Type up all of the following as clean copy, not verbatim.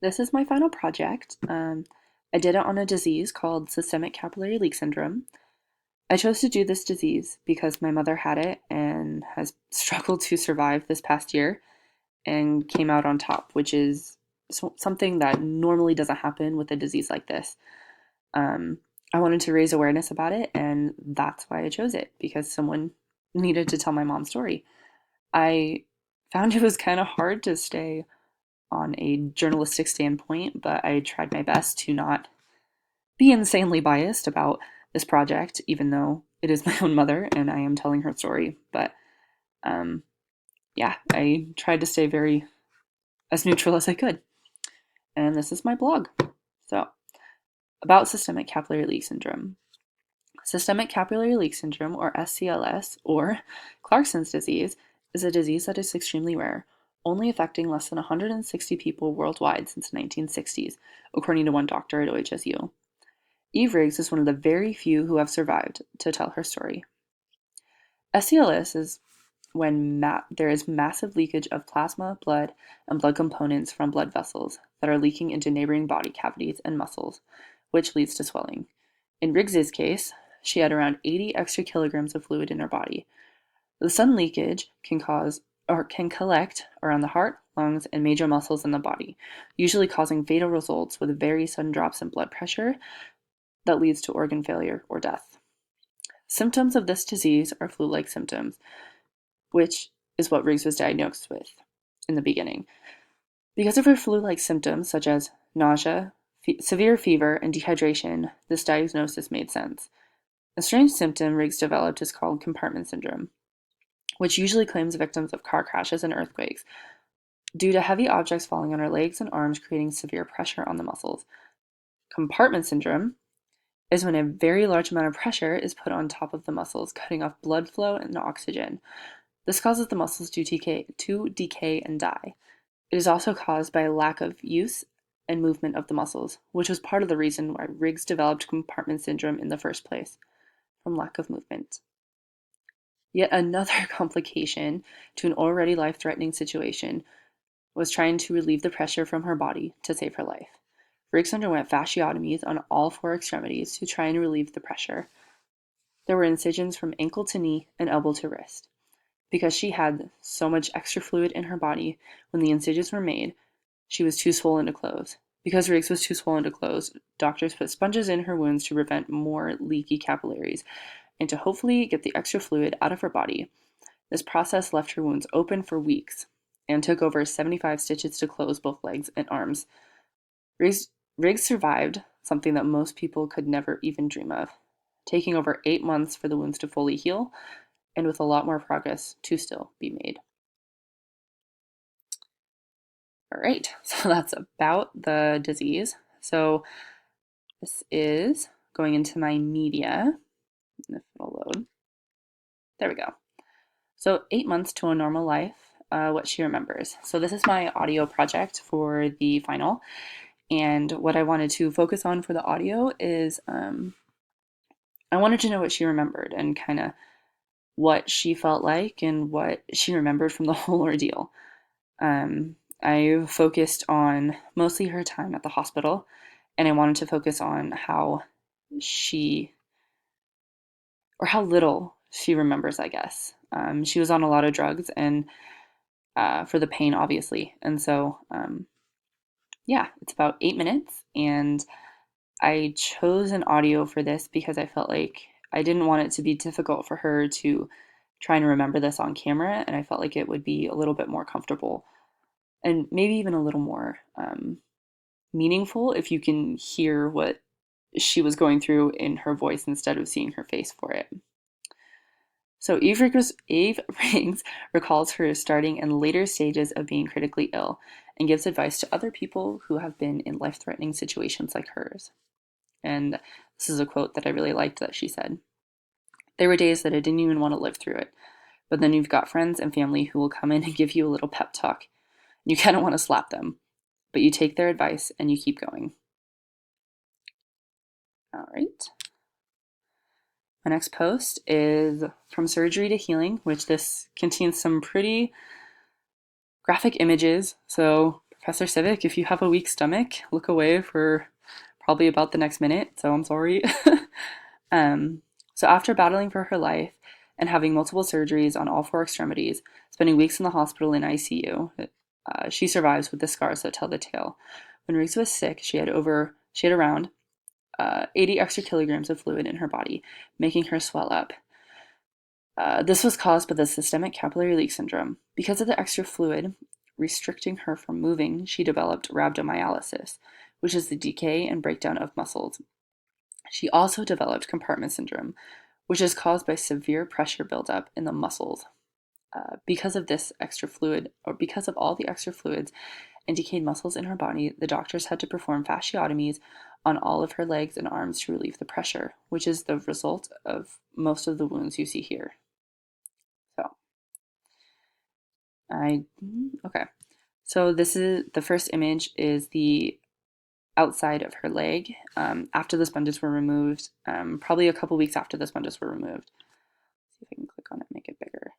This is my final project. I did it on a disease called systemic capillary leak syndrome. I chose to do this disease because my mother had it and has struggled to survive this past year and came out on top, which is something that normally doesn't happen with a disease like this. Um, I wanted to raise awareness about it, and that's why I chose it, because someone needed to tell my mom's story. I found it was kind of hard to stay on a journalistic standpoint, but I tried my best to not be insanely biased about this project, even though it is my own mother and I am telling her story. But um, yeah, I tried to stay very as neutral as I could. And this is my blog. So, about systemic capillary leak syndrome. Systemic capillary leak syndrome, or SCLS, or Clarkson's disease, is a disease that is extremely rare, only affecting less than 160 people worldwide since the 1960s, according to one doctor at OHSU. Eve Riggs is one of the very few who have survived to tell her story. SCLS is when there is massive leakage of plasma, blood, and blood components from blood vessels that are leaking into neighboring body cavities and muscles, which leads to swelling. In Riggs's case, she had around 80 extra kilograms of fluid in her body. The sudden leakage can collect around the heart, lungs, and major muscles in the body, usually causing fatal results with very sudden drops in blood pressure that leads to organ failure or death. Symptoms of this disease are flu-like symptoms, which is what Riggs was diagnosed with in the beginning. Because of her flu-like symptoms, such as nausea, severe fever, and dehydration, this diagnosis made sense. A strange symptom Riggs developed is called compartment syndrome, which usually claims victims of car crashes and earthquakes, due to heavy objects falling on her legs and arms creating severe pressure on the muscles. Compartment syndrome is when a very large amount of pressure is put on top of the muscles, cutting off blood flow and oxygen. This causes the muscles to decay and die. It is also caused by a lack of use and movement of the muscles, which was part of the reason why Riggs developed compartment syndrome in the first place, from lack of movement. Yet another complication to an already life-threatening situation was trying to relieve the pressure from her body to save her life. Riggs underwent fasciotomies on all four extremities to try and relieve the pressure. There were incisions from ankle to knee and elbow to wrist. Because she had so much extra fluid in her body when the incisions were made, she was too swollen to close. Because Riggs was too swollen to close, doctors put sponges in her wounds to prevent more leaky capillaries and to hopefully get the extra fluid out of her body. This process left her wounds open for weeks and took over 75 stitches to close both legs and arms. Riggs survived something that most people could never even dream of, taking over 8 months for the wounds to fully heal, and with a lot more progress to still be made. All right, so that's about the disease. So this is going into my media, if it'll load. There we go. So 8 months to a normal life, what she remembers. So this is my audio project for the final. And what I wanted to focus on for the audio is I wanted to know what she remembered and kind of what she felt like and what she remembered from the whole ordeal. I focused on mostly her time at the hospital, and I wanted to focus on how little she remembers, I guess. She was on a lot of drugs and for the pain, obviously. And so, yeah, it's about 8 minutes, and I chose an audio for this because I felt like I didn't want it to be difficult for her to try and remember this on camera, and I felt like it would be a little bit more comfortable and maybe even a little more meaningful if you can hear what she was going through in her voice instead of seeing her face for it. So Eve Riggs recalls her starting and later stages of being critically ill and gives advice to other people who have been in life-threatening situations like hers. And this is a quote that I really liked that she said. "There were days that I didn't even want to live through it, but then you've got friends and family who will come in and give you a little pep talk. You kind of want to slap them, but you take their advice and you keep going." All right. My next post is From Surgery to Healing, which this contains some pretty graphic images, so Professor Civic, if you have a weak stomach, look away for probably about the next minute, so I'm sorry. um, so after battling for her life and having multiple surgeries on all four extremities, spending weeks in the hospital in ICU, she survives with the scars that tell the tale. When Riggs was sick, she had around 80 extra kilograms of fluid in her body, making her swell up. This was caused by the systemic capillary leak syndrome. Because of the extra fluid restricting her from moving, she developed rhabdomyolysis, which is the decay and breakdown of muscles. She also developed compartment syndrome, which is caused by severe pressure buildup in the muscles. Because of this extra fluid, or because of all the extra fluids and decayed muscles in her body, the doctors had to perform fasciotomies on all of her legs and arms to relieve the pressure, which is the result of most of the wounds you see here. So, okay. So this is the first image is the outside of her leg after the sponges were removed, probably a couple weeks after the sponges were removed. Let's see if I can click on it and make it bigger.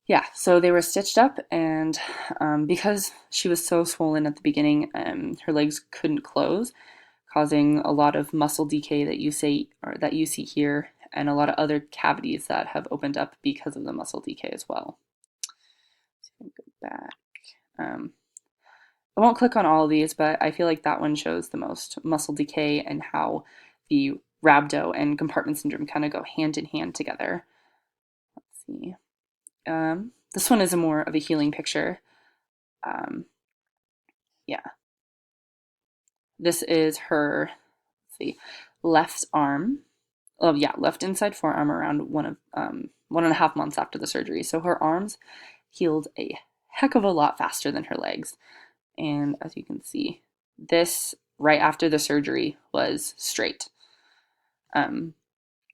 Yeah, so they were stitched up, and because she was so swollen at the beginning, her legs couldn't close, causing a lot of muscle decay that you see here, and a lot of other cavities that have opened up because of the muscle decay as well. So I can go back. I won't click on all of these, but I feel like that one shows the most muscle decay and how the rhabdo and compartment syndrome kind of go hand in hand together. Let's see. This one is a more of a healing picture. Yeah. This is her, let's see, left arm. Oh yeah, left inside forearm around 1.5 months after the surgery. So her arms healed a heck of a lot faster than her legs. And as you can see, this right after the surgery was straight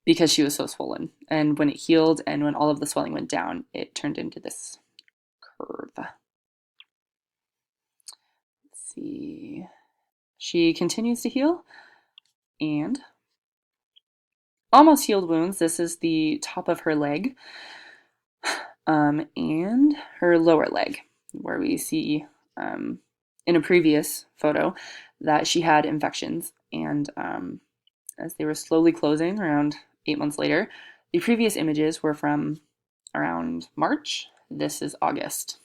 because she was so swollen. And when it healed and when all of the swelling went down, it turned into this curve. Let's see. She continues to heal and almost healed wounds. This is the top of her leg and her lower leg, where we see in a previous photo that she had infections, and as they were slowly closing around 8 months later, the previous images were from around March. This is August.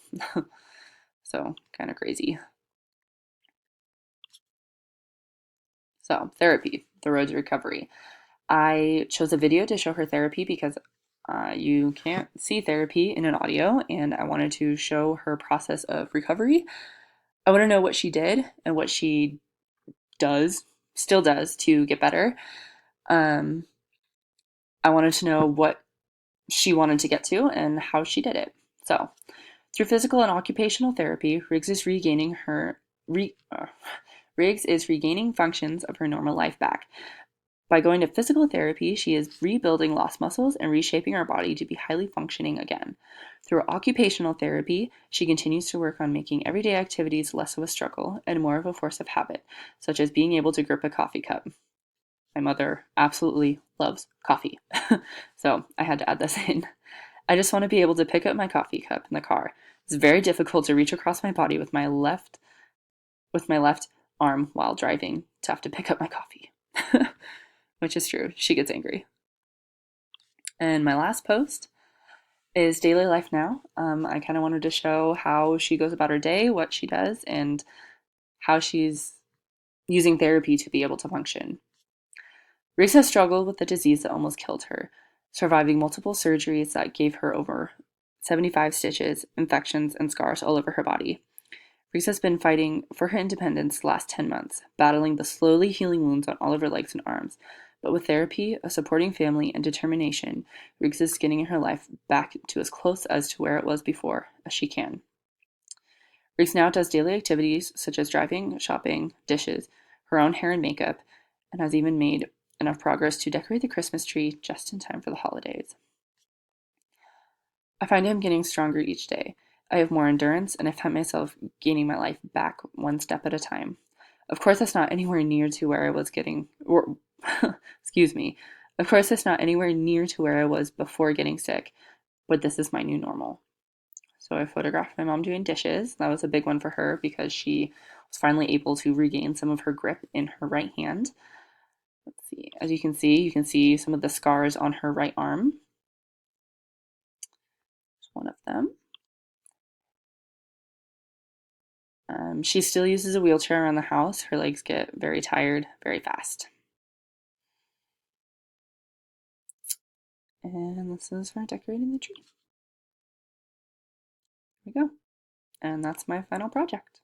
So kind of crazy. So therapy, the road to recovery. I chose a video to show her therapy because you can't see therapy in an audio, and I wanted to show her process of recovery. I want to know what she did and what she still does to get better. I wanted to know what she wanted to get to and how she did it. So, through physical and occupational therapy, Riggs is regaining functions of her normal life back. By going to physical therapy, she is rebuilding lost muscles and reshaping her body to be highly functioning again. Through occupational therapy, she continues to work on making everyday activities less of a struggle and more of a force of habit, such as being able to grip a coffee cup. My mother absolutely loves coffee, so I had to add this in. I just want to be able to pick up my coffee cup in the car. It's very difficult to reach across my body with my left arm while driving to have to pick up my coffee. Which is true. She gets angry. And my last post is daily life now. I kind of wanted to show how she goes about her day, what she does, and how she's using therapy to be able to function. Riggs has struggled with a disease that almost killed her, surviving multiple surgeries that gave her over 75 stitches, infections, and scars all over her body. Riggs has been fighting for her independence the last 10 months, battling the slowly healing wounds on all of her legs and arms. But with therapy, a supporting family, and determination, Riggs is getting her life back to as close as to where it was before as she can. Riggs now does daily activities such as driving, shopping, dishes, her own hair and makeup, and has even made enough progress to decorate the Christmas tree just in time for the holidays. I find I'm getting stronger each day. I have more endurance, and I find myself gaining my life back one step at a time. Of course, that's not anywhere near to where I was excuse me. Of course, it's not anywhere near to where I was before getting sick, but this is my new normal. So I photographed my mom doing dishes. That was a big one for her because she was finally able to regain some of her grip in her right hand. Let's see. As you can see some of the scars on her right arm. There's one of them. She still uses a wheelchair around the house. Her legs get very tired very fast. And this is for decorating the tree. There we go. And that's my final project.